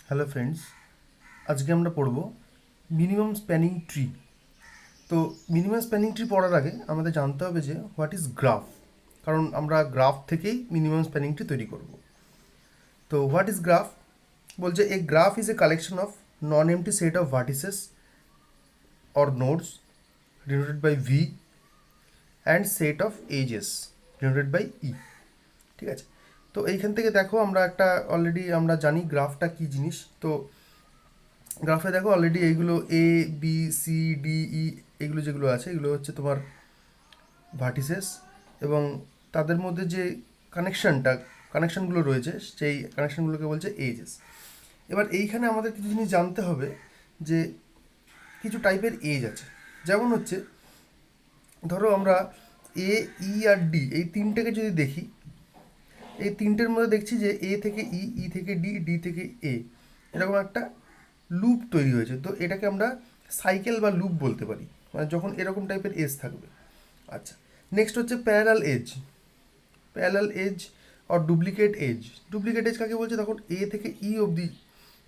Hello friends, আজকে আমরা পড়ব মিনিমাম স্প্যানিং ট্রি। তো মিনিমাম স্প্যানিং ট্রি পড়ার আগে আমাদের জানতে হবে যে হোয়াট ইজ গ্রাফ, কারণ আমরা গ্রাফ থেকেই মিনিমাম স্প্যানিং ট্রি তৈরি করব। তো হোয়াট ইজ গ্রাফ বলছে a graph is a collection of non empty set of vertices or nodes denoted by V and set of edges denoted by E. ঠিক আছে, তো এইখান থেকে দেখো আমরা একটা অলরেডি আমরা জানি গ্রাফটা কী জিনিস। তো গ্রাফে দেখো অলরেডি এইগুলো A B C D E এগুলো যেগুলো আছে এগুলো হচ্ছে তোমার ভার্টিসেস, এবং তাদের মধ্যে যে কানেকশনগুলো রয়েছে সেই কানেকশনগুলোকে বলছে এজেস। এবার এইখানে আমাদের কিছু জিনিস জানতে হবে যে কিছু টাইপের এজ আছে। যেমন হচ্ছে ধরো আমরা এ ই আর ডি এই তিনটেকে যদি দেখি, এই তিনটের মধ্যে দেখছি যে এ থেকে ই, ই থেকে ডি, ডি থেকে এ, এরকম একটা লুপ তৈরি হয়েছে। তো এটাকে আমরা সাইকেল বা লুপ বলতে পারি, মানে যখন এরকম টাইপের এজ থাকবে। আচ্ছা, নেক্সট হচ্ছে প্যারালাল এজ। প্যারালাল এজ আর ডুপ্লিকেট এজ। ডুপ্লিকেট এজ কাকে বলছে? তখন এ থেকে ই অবধি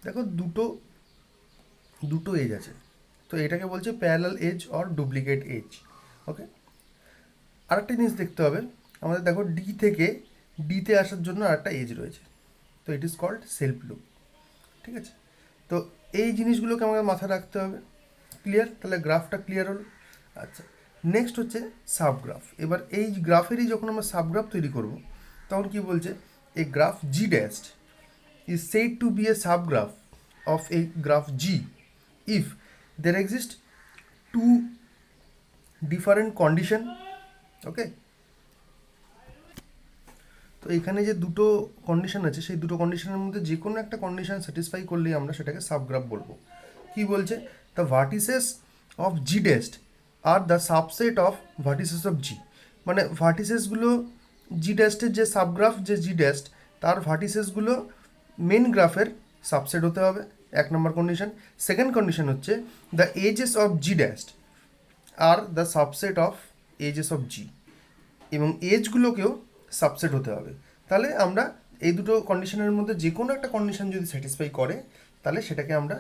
দেখো দুটো দুটো এজ আছে, তো এটাকে বলছে প্যারালাল এজ আর ডুপ্লিকেট এজ। ওকে, আরেকটা জিনিস দেখতে হবে আমাদের, দেখো ডি থেকে ডিতে আসার জন্য আরেকটা এজ রয়েছে, তো it is called self loop. ঠিক আছে, তো এই জিনিসগুলোকে আমাদের মাথায় রাখতে হবে। ক্লিয়ার? তাহলে গ্রাফটা ক্লিয়ার হলো। আচ্ছা, নেক্সট হচ্ছে সাবগ্রাফ। এবার এই গ্রাফেরই যখন আমরা সাবগ্রাফ তৈরি করব তখন কি বলছে, a graph G dashed is said to be a subgraph of a graph G if there exist two different condition. ওকে, তো এখানে যে দুটো কন্ডিশন আছে সেই দুটো কন্ডিশনের মধ্যে যে কোনো একটা কন্ডিশন স্যাটিসফাই করলেই আমরা সেটাকে সাবগ্রাফ বলবো। কি বলছে? The vertices of G dash are the subset of vertices of G. মানে ভার্টিসেসগুলো জি ডেস্টের যে সাবগ্রাফ যে জি ডেস্ট, তার ভার্টিসেসগুলো মেন গ্রাফের সাবসেট হতে হবে, এক নম্বর কন্ডিশন। সেকেন্ড কন্ডিশন হচ্ছে the edges of G dash are the subset of edges of G, এবং এজগুলোকেও সাবসেট হতে হবে। তাহলে আমরা এই দুটো কন্ডিশনের মধ্যে যে কোনো একটা কন্ডিশন যদি স্যাটিসফাই করে তাহলে সেটাকে আমরা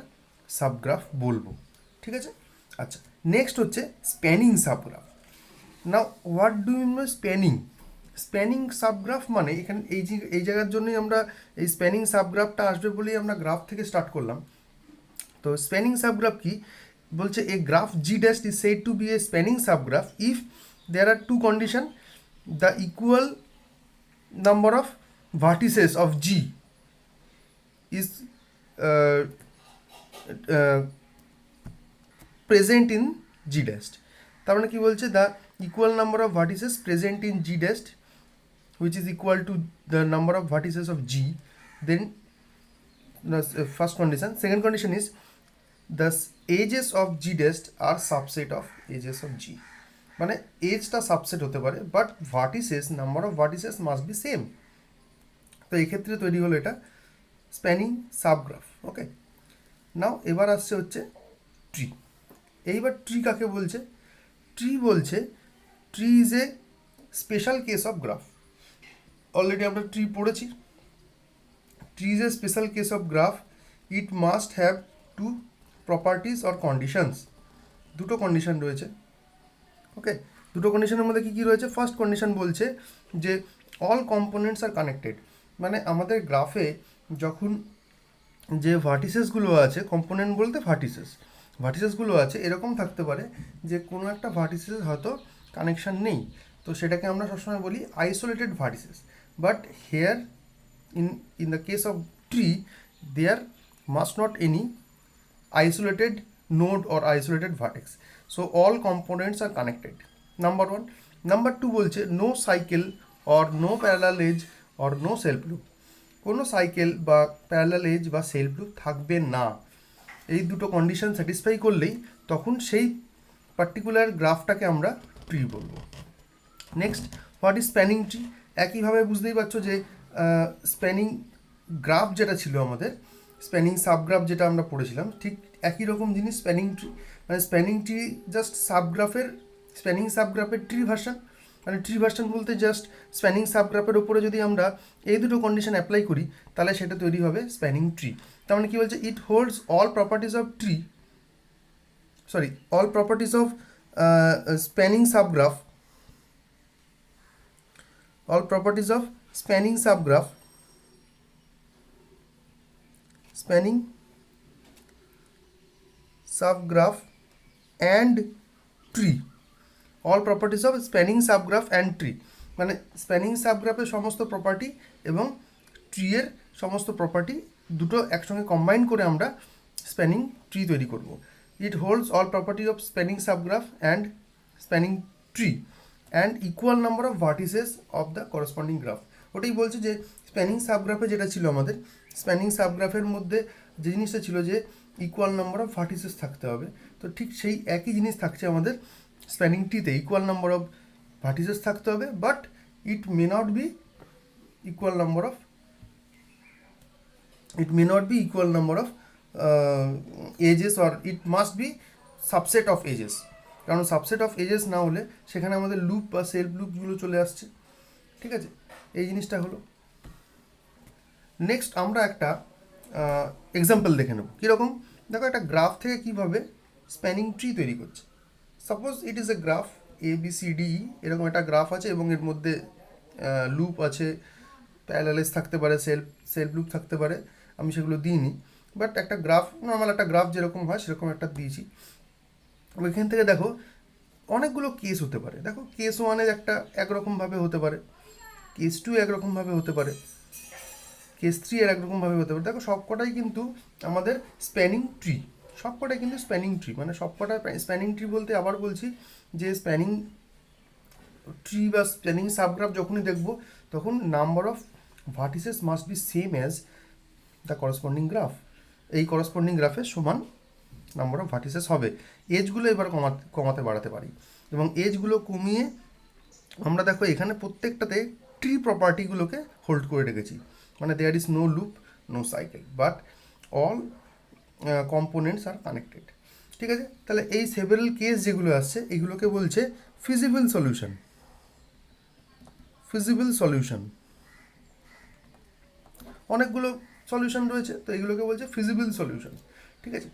সাবগ্রাফ বলবো। ঠিক আছে, আচ্ছা, নেক্সট হচ্ছে spanning subgraph. Now what do you know spanning? Spanning subgraph মানে এখানে এই জায়গার জন্যই আমরা এই স্প্যানিং সাবগ্রাফটা আসবে বলেই আমরা গ্রাফ থেকে স্টার্ট করলাম। তো স্প্যানিং সাবগ্রাফ কি বলছে? A graph G dash is said to be a spanning subgraph if there are two condition, the equal number of vertices of G is uh, uh, present in G dash. তার মানে কি বলছে? The equal number of vertices present in G dash which is equal to the number of vertices of G, then the first condition. Second condition is the edges of G dash are subset of edges of G. মানে এজটা subset হতে পারে but vertices number of vertices must be same. তো এই ক্ষেত্রে তৈরি হলো এটা spanning subgraph. ওকে, নাও এবার আসছে হচ্ছে ট্রি। এইবার ট্রি কাকে বলছে? ট্রি বলছে tree is a special case of graph. Already আমরা ট্রি পড়েছি। Tree is a special case of graph, it must have to properties or conditions. দুটো কন্ডিশন রয়েছে। ওকে, দুটো কন্ডিশনের মধ্যে কী কী রয়েছে? ফার্স্ট কন্ডিশন বলছে যে অল কম্পোনেন্টস আর কানেক্টেড। মানে আমাদের গ্রাফে যখন যে ভার্টিসেসগুলো আছে, কম্পোনেন্ট বলতে ভার্টিসেসগুলো আছে, এরকম থাকতে পারে যে কোনো একটা ভার্টিসেস হয়তো কানেকশান নেই, তো সেটাকে আমরা সবসময় বলি isolated vertices. But here in the case of tree there must not any isolated node or isolated vertex, so all components are connected. Number one. Number two বলছে no cycle or no parallel edge or no self loop. কোনো cycle বা parallel age বা self loop থাকবে না। এই দুটো condition satisfy করলেই তখন সেই পার্টিকুলার গ্রাফটাকে আমরা ট্রি বলবো। Next, what is spanning tree? একইভাবে বুঝতেই পারছো যে স্প্যানিং গ্রাফ যেটা ছিল আমাদের, স্প্যানিং সাবগ্রাফ যেটা আমরা পড়েছিলাম, ঠিক একই রকম জিনিস স্প্যানিং ট্রি। মানে স্প্যানিং ট্রি জাস্ট স্প্যানিং সাবগ্রাফের ট্রি ভার্সন। মানে ট্রি ভার্সন বলতে জাস্ট স্প্যানিং সাবগ্রাফের উপরে যদি আমরা এই দুটো কন্ডিশন অ্যাপ্লাই করি তাহলে সেটা তৈরি হবে স্প্যানিং ট্রি। তার মানে কী বলছে, it holds all properties of tree, sorry all properties of spanning subgraph, all properties of spanning subgraph and tree, all properties of spanning subgraph and tree, মানে স্প্যানিং সাবগ্রাফের সমস্ত প্রপার্টি এবং ট্রি এর সমস্ত property দুটো একসঙ্গে কম্বাইন করে আমরা spanning tree তৈরি করব। It holds all property of spanning subgraph and spanning tree and equal number of vertices of the corresponding graph. ওটাই বলছে যে স্প্যানিং সাবগ্রাফে যেটা ছিল আমাদের, স্প্যানিং সাবগ্রাফের মধ্যে যে জিনিসটা ছিল যে ইকুয়াল নাম্বার অফ ভার্টিসেস থাকতে হবে, তো ঠিক সেই একই জিনিস থাকছে আমাদের স্প্যানিং ট্রিতে, ইকুয়াল নাম্বার অফ ভার্টিসেস থাকতে হবে, but it may not be equal number of edges, or it must be subset of edges. কারণ সাবসেট অফ এজেস না হলে সেখানে আমাদের লুপ বা সেলফ লুপগুলো চলে আসছে। ঠিক আছে, এই জিনিসটা হলো। নেক্সট আমরা একটা এক্সাম্পল দেখে নেব। কীরকম, দেখো একটা গ্রাফ থেকে কীভাবে স্প্যানিং ট্রি তৈরি করছে। Suppose it is a graph ABCDE, এরকম একটা গ্রাফ আছে এবং এর মধ্যে লুপ আছে, প্যারালাইজ থাকতে পারে, সেলফ লুপ থাকতে পারে, আমি সেগুলো দিইনি, বাট একটা গ্রাফ, নর্মাল একটা গ্রাফ যেরকম হয় সেরকম একটা দিয়েছি। ওইখান থেকে দেখো অনেকগুলো কেস হতে পারে। দেখো কেস 1 একটা একরকমভাবে হতে পারে, কেস 2 একরকমভাবে হতে পারে, কেস 3 একরকমভাবে হতে পারে। দেখো সবকটাই কিন্তু আমাদের স্প্যানিং ট্রি, সবকটাই কিন্তু স্প্যানিং ট্রি, মানে সবকটা স্প্যানিং ট্রি বলতে আবার বলছি যে স্প্যানিং ট্রি বা স্প্যানিং সাবগ্রাফ যখনই দেখব তখন number of vertices must be same as the corresponding graph. এই করসপন্ডিং গ্রাফের সমান নাম্বার অফ ভার্টিসেস হবে। এজগুলো এবার কমাতে বাড়াতে পারি, এবং এজগুলো কমিয়ে আমরা দেখো এখানে প্রত্যেকটাতে ট্রি প্রপার্টিগুলোকে হোল্ড করে রেখেছি, মানে there is no loop, no cycle, but all components are connected. ঠিক আছে, তাহলে এই সেভারাল কেস যেগুলো আসছে এগুলোকে বলছে ফিজিবল সলিউশন। অনেকগুলো সলিউশন রয়েছে, তো এগুলোকে বলছে ফিজিবল সলিউশন। ঠিক আছে,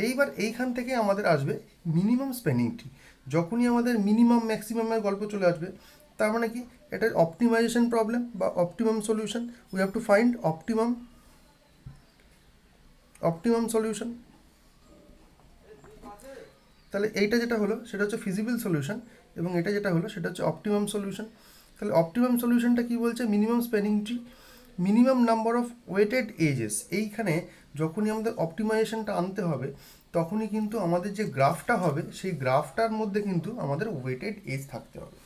এইবার এইখান থেকে আমাদের আসবে মিনিমাম স্প্যানিং ট্রি। যখনই আমাদের মিনিমাম ম্যাক্সিমামের গল্প চলে আসবে, তার মানে কি, এটা অপটিমাইজেশন প্রবলেম বা optimum solution. We have to find optimum solution. তাহলে এইটা যেটা হলো সেটা হচ্ছে ফিজিবল সলিউশন, এবং এটা যেটা হলো সেটা হচ্ছে অপটিমাম সলিউশন। তাহলে অপটিমাম সলিউশনটা কি বলছে, minimum spanning tree, minimum number of weighted edges. এইখানে যখনই আমাদের অপটিমাইজেশনটা আনতে হবে তখনই কিন্তু আমাদের যে গ্রাফটা হবে সেই গ্রাফটার মধ্যে কিন্তু আমাদের ওয়েটেড এজ থাকতে হবে।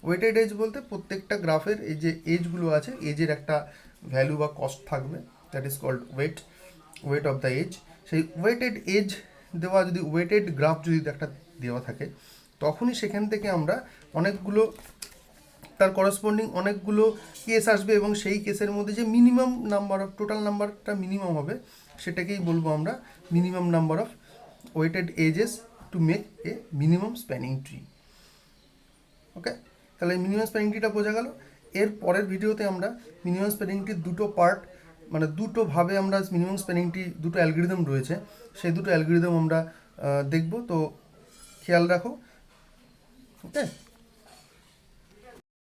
ওয়েটেড এজ বলতে প্রত্যেকটা গ্রাফের এই যে এজগুলো আছে, এজের একটা ভ্যালু বা কস্ট থাকবে, that is called weight of the edge. সেই ওয়েটেড এজ দেওয়া, যদি ওয়েটেড গ্রাফ যদি একটা দেওয়া থাকে, তখনই সেখান থেকে আমরা অনেকগুলো তার করসপন্ডিং অনেকগুলো কেস আসবে, এবং সেই কেসের মধ্যে যে মিনিমাম নাম্বার অফ টোটাল নাম্বারটা মিনিমাম হবে সেটাকেই বলবো আমরা minimum number of weighted edges to make a minimum spanning tree. Okay, তাহলে মিনিমাম স্প্যানিং ট্রিটা বোঝা গেল। এর পরের ভিডিওতে আমরা মিনিমাম স্প্যানিং ট্রির দুটো পার্ট, মানে দুটোভাবে আমরা মিনিমাম স্প্যানিং ট্রি, দুটো অ্যালগরিদম রয়েছে, সেই দুটো অ্যালগরিদম আমরা দেখব। তো খেয়াল রাখো, ওকে।